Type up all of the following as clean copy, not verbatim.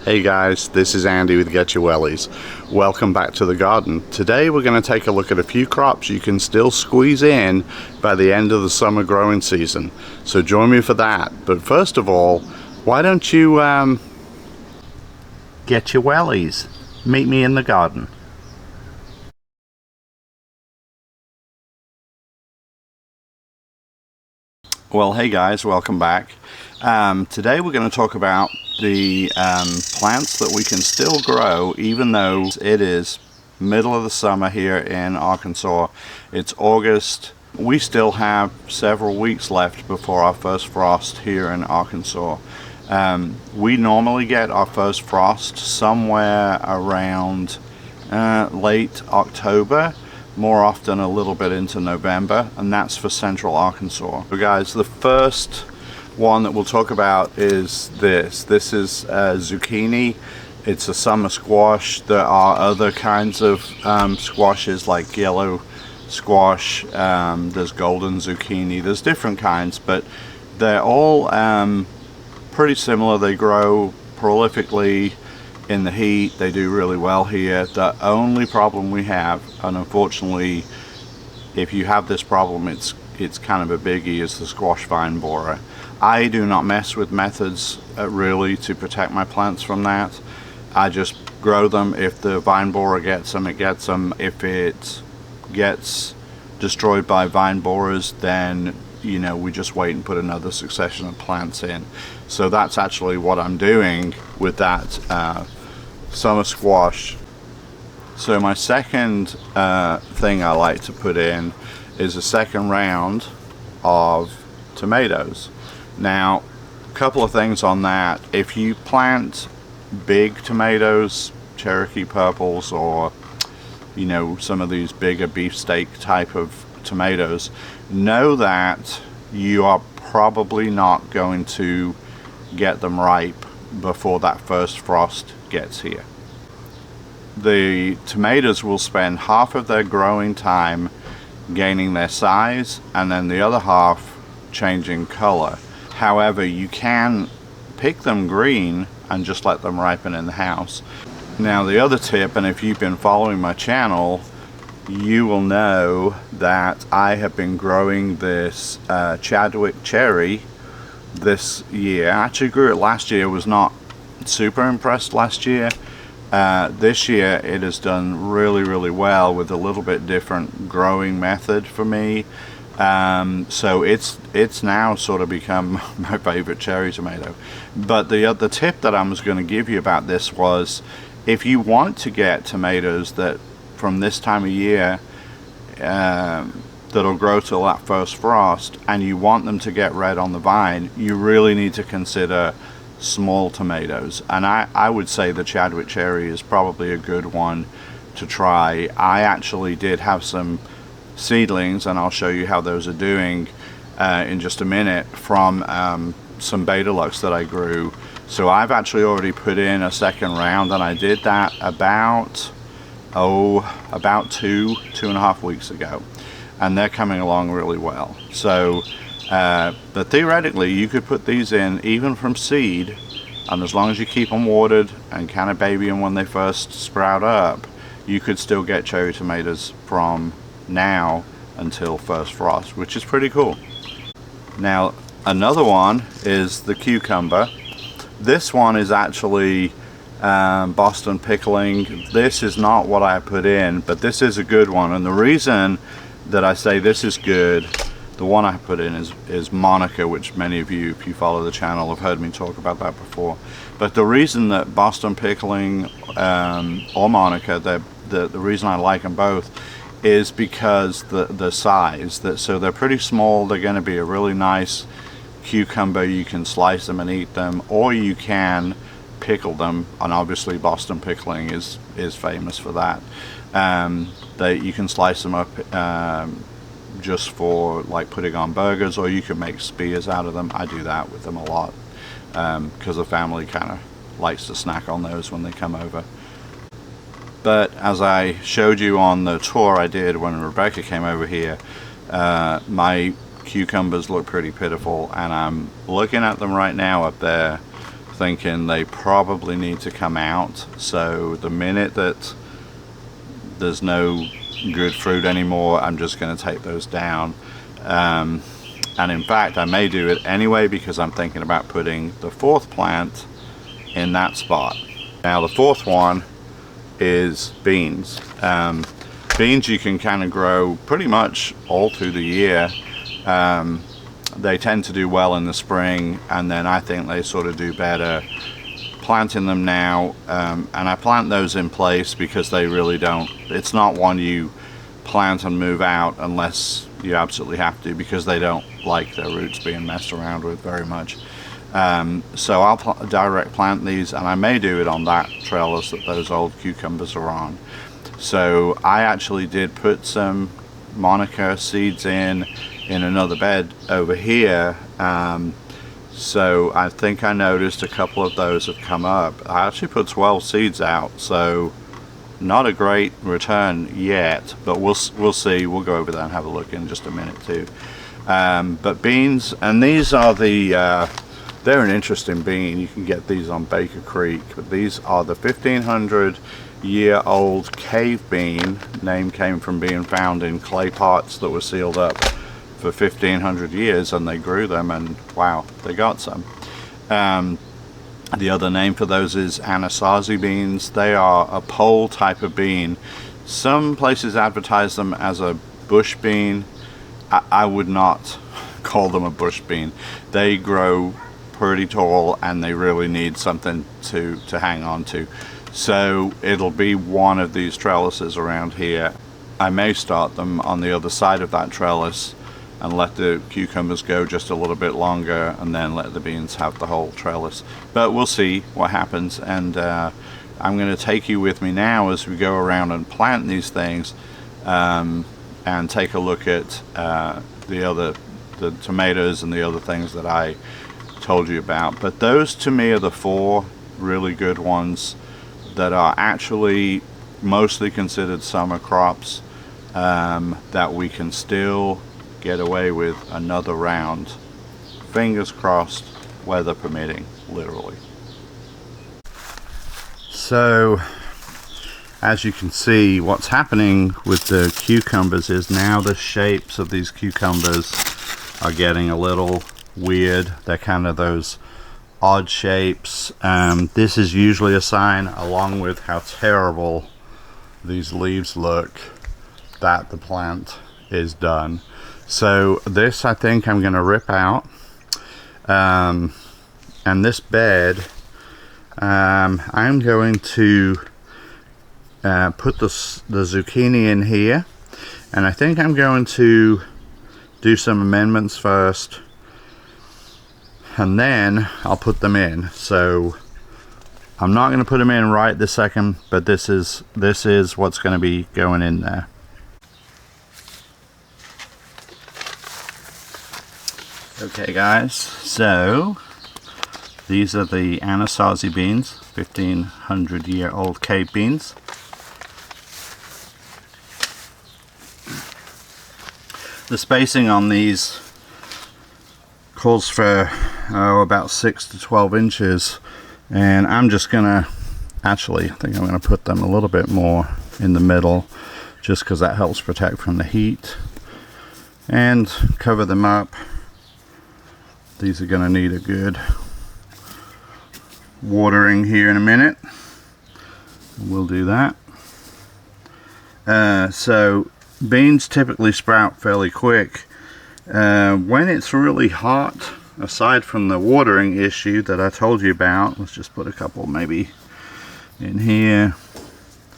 Hey guys, this is Andy with Get Your Wellies. Welcome back to the garden. Today we're going to take a look at a few crops you can still squeeze in by the end of the summer growing season. So join me for that. But first of all, why don't you get your wellies? Meet me in the garden. Well, hey guys, welcome back. Today we're going to talk about the plants that we can still grow even though it is middle of the summer here in Arkansas. It's August. We still have several weeks left before our first frost here in Arkansas. We normally get our first frost somewhere around late October, more often a little bit into November, and that's for central Arkansas. So guys, the first one that we'll talk about is this. This is zucchini. It's a summer squash. There are other kinds of squashes like yellow squash. There's golden zucchini. There's different kinds, but they're all pretty similar. They grow prolifically in the heat. They do really well here. The only problem we have, and unfortunately if you have this problem, it's kind of a biggie, is the squash vine borer. I do not mess with methods really to protect my plants from that. I just grow them. If the vine borer gets them, it gets them. If it gets destroyed by vine borers, then you know, we just wait and put another succession of plants in. So that's actually what I'm doing with that summer squash. So my second thing I like to put in is a second round of tomatoes. Now, a couple of things on that. If you plant big tomatoes, Cherokee purples, or you know, some of these bigger beefsteak type of tomatoes, know that you are probably not going to get them ripe before that first frost gets here. The tomatoes will spend half of their growing time gaining their size and then the other half changing color. However, you can pick them green and just let them ripen in the house. Now the other tip, and if you've been following my channel, you will know that I have been growing this Chadwick cherry this year. I actually grew it last year, was not super impressed last year. This year it has done really well with a little bit different growing method for me. So it's now sort of become my favorite cherry tomato. But the tip that I was going to give you about this was, if you want to get tomatoes that from this time of year that'll grow till that first frost, and you want them to get red on the vine, you really need to consider small tomatoes. And I would say the Chadwick cherry is probably a good one to try. I actually did have some seedlings, and I'll show you how those are doing in just a minute, from some Beta Lux that I grew. So I've actually already put in a second round, and I did that about 2.5 weeks ago, and they're coming along really well. So but theoretically you could put these in even from seed, and as long as you keep them watered and kind of baby them when they first sprout up, you could still get cherry tomatoes from now until first frost, which is pretty cool. Now another one is the cucumber. This one is actually Boston pickling. This is not what I put in, but this is a good one, and the reason that I say this is good, the one I put in is Monica, which many of you, if you follow the channel, have heard me talk about that before. But the reason that Boston pickling or Monica, the reason I like them both is because the size. So they're pretty small. They're going to be a really nice cucumber. You can slice them and eat them, or you can pickle them, and obviously Boston pickling is famous for that. You can slice them up just for like putting on burgers, or you can make spears out of them. I do that with them a lot because the family kind of likes to snack on those when they come over. But as I showed you on the tour I did when Rebecca came over here, my cucumbers look pretty pitiful, and I'm looking at them right now up there thinking they probably need to come out. So the minute that there's no good fruit anymore, I'm just going to take those down. And in fact, I may do it anyway, because I'm thinking about putting the fourth plant in that spot. Now the fourth one is beans. Beans you can kind of grow pretty much all through the year. They tend to do well in the spring, and then I think they sort of do better planting them now. And I plant those in place because they really don't, it's not one you plant and move out unless you absolutely have to, because they don't like their roots being messed around with very much. So I'll direct plant these, and I may do it on that trellis that those old cucumbers are on. So I actually did put some Monica seeds in another bed over here. So I think I noticed a couple of those have come up. I actually put 12 seeds out, so not a great return yet, but we'll see. We'll go over there and have a look in just a minute too. But beans, and these are the they're an interesting bean. You can get these on Baker Creek, but these are the 1500-year-old cave bean. Name came from being found in clay pots that were sealed up for 1500 years, and they grew them, and wow, they got some. The other name for those is Anasazi beans. They are a pole type of bean. Some places advertise them as a bush bean. I would not call them a bush bean. They grow pretty tall, and they really need something to hang on to. So it'll be one of these trellises around here. I may start them on the other side of that trellis and let the cucumbers go just a little bit longer, and then let the beans have the whole trellis. But we'll see what happens, and I'm going to take you with me now as we go around and plant these things, and take a look at the tomatoes and the other things that I told you about. But those to me are the four really good ones that are actually mostly considered summer crops, that we can still get away with another round, fingers crossed, weather permitting, literally. So as you can see, what's happening with the cucumbers is now the shapes of these cucumbers are getting a little weird. They're kind of those odd shapes. This is usually a sign, along with how terrible these leaves look, that the plant is done. So this, I think I'm going to rip out, and this bed, I'm going to put the zucchini in here, and I think I'm going to do some amendments first, and then I'll put them in. So I'm not going to put them in right this second, but this is what's going to be going in there. Okay guys, so these are the Anasazi beans, 1500-year-old cave beans. The spacing on these calls for about 6 to 12 inches, and I'm just gonna, actually I think I'm gonna put them a little bit more in the middle, just because that helps protect from the heat, and cover them up. These are going to need a good watering here in a minute. We'll do that. So beans typically sprout fairly quick. When it's really hot, aside from the watering issue that I told you about, let's just put a couple maybe in here.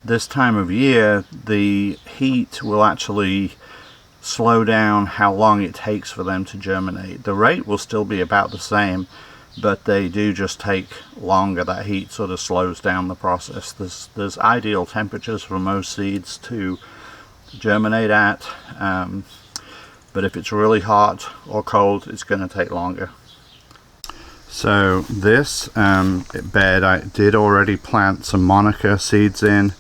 This time of year, the heat will actually slow down how long it takes for them to germinate. The rate will still be about the same, but they do just take longer. That heat sort of slows down the process. There's ideal temperatures for most seeds to germinate at, but if it's really hot or cold, it's going to take longer. So this bed, I did already plant some Monica seeds in.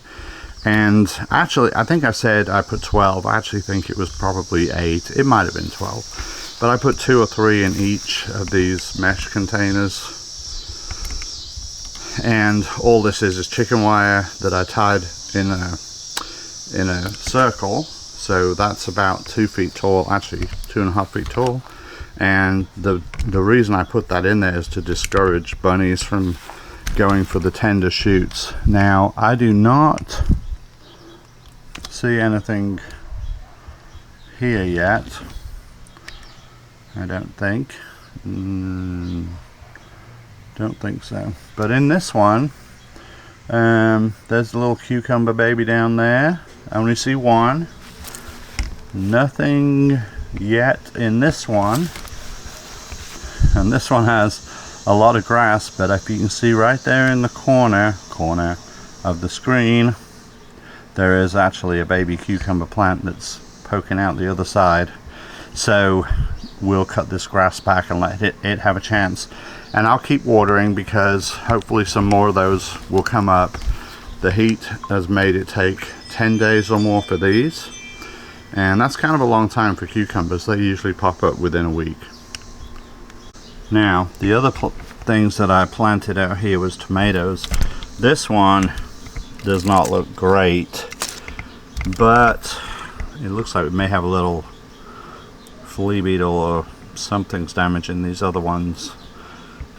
And actually, I think I said I put 12. I actually think it was probably 8. It might have been 12. But I put 2 or 3 in each of these mesh containers. and all this is chicken wire that I tied in a circle. So that's about 2 feet tall, actually 2.5 feet tall. And the reason I put that in there is to discourage bunnies from going for the tender shoots. Now, I do not see anything here yet. I don't think. Don't think so. But in this one, there's a little cucumber baby down there. I only see one. Nothing yet in this one. And this one has a lot of grass, but if you can see right there in the corner of the screen, there is actually a baby cucumber plant that's poking out the other side. So we'll cut this grass back and let it have a chance. And I'll keep watering because hopefully some more of those will come up. The heat has made it take 10 days or more for these. And that's kind of a long time for cucumbers. They usually pop up within a week. Now, the other things that I planted out here was tomatoes. This one does not look great, but it looks like we may have a little flea beetle or something's damaging these other ones.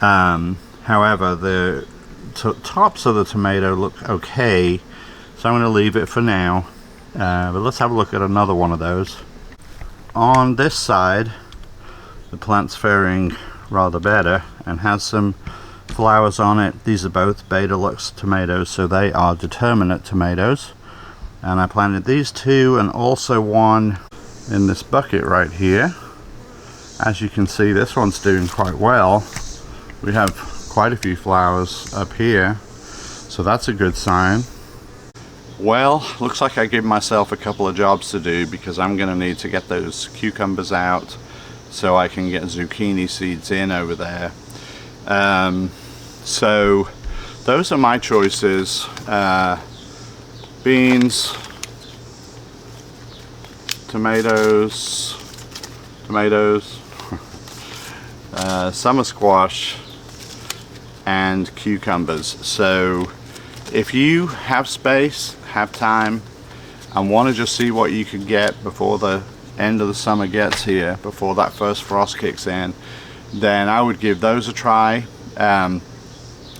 However, the tops of the tomato look okay, so I'm going to leave it for now. But let's have a look at another one of those. On this side, the plant's faring rather better and has some flowers on it. These are both Beta Lux tomatoes, so they are determinate tomatoes. And I planted these two and also one in this bucket right here. As you can see, this one's doing quite well. We have quite a few flowers up here, so that's a good sign. Well, looks like I gave myself a couple of jobs to do because I'm going to need to get those cucumbers out so I can get zucchini seeds in over there. So those are my choices. Beans, tomatoes, summer squash, and cucumbers. So if you have space, have time, and want to just see what you can get before the end of the summer gets here, before that first frost kicks in, then I would give those a try.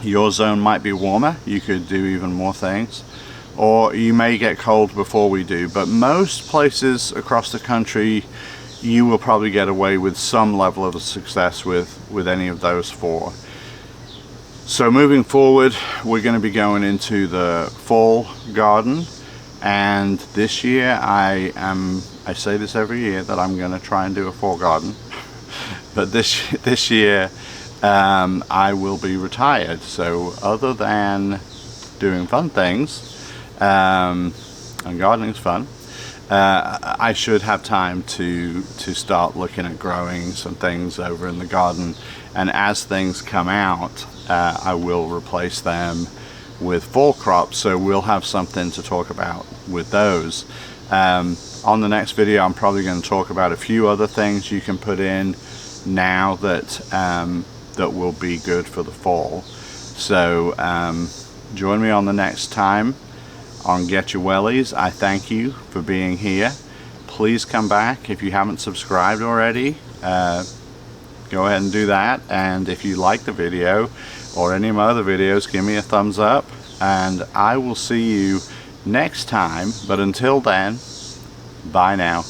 Your zone might be warmer, you could do even more things, or you may get cold before we do, but most places across the country you will probably get away with some level of success with any of those four. So moving forward, we're going to be going into the fall garden, and this year I say this every year that I'm going to try and do a fall garden, but this year I will be retired. So other than doing fun things, and gardening's fun, I should have time to start looking at growing some things over in the garden, and as things come out, I will replace them with fall crops, so we'll have something to talk about with those. On the next video, I'm probably going to talk about a few other things you can put in now that that will be good for the fall. So join me on the next time on Get Your Wellies. I thank you for being here. Please come back if you haven't subscribed already. Go ahead and do that, and if you like the video or any of my other videos, give me a thumbs up, and I will see you next time. But until then, bye now.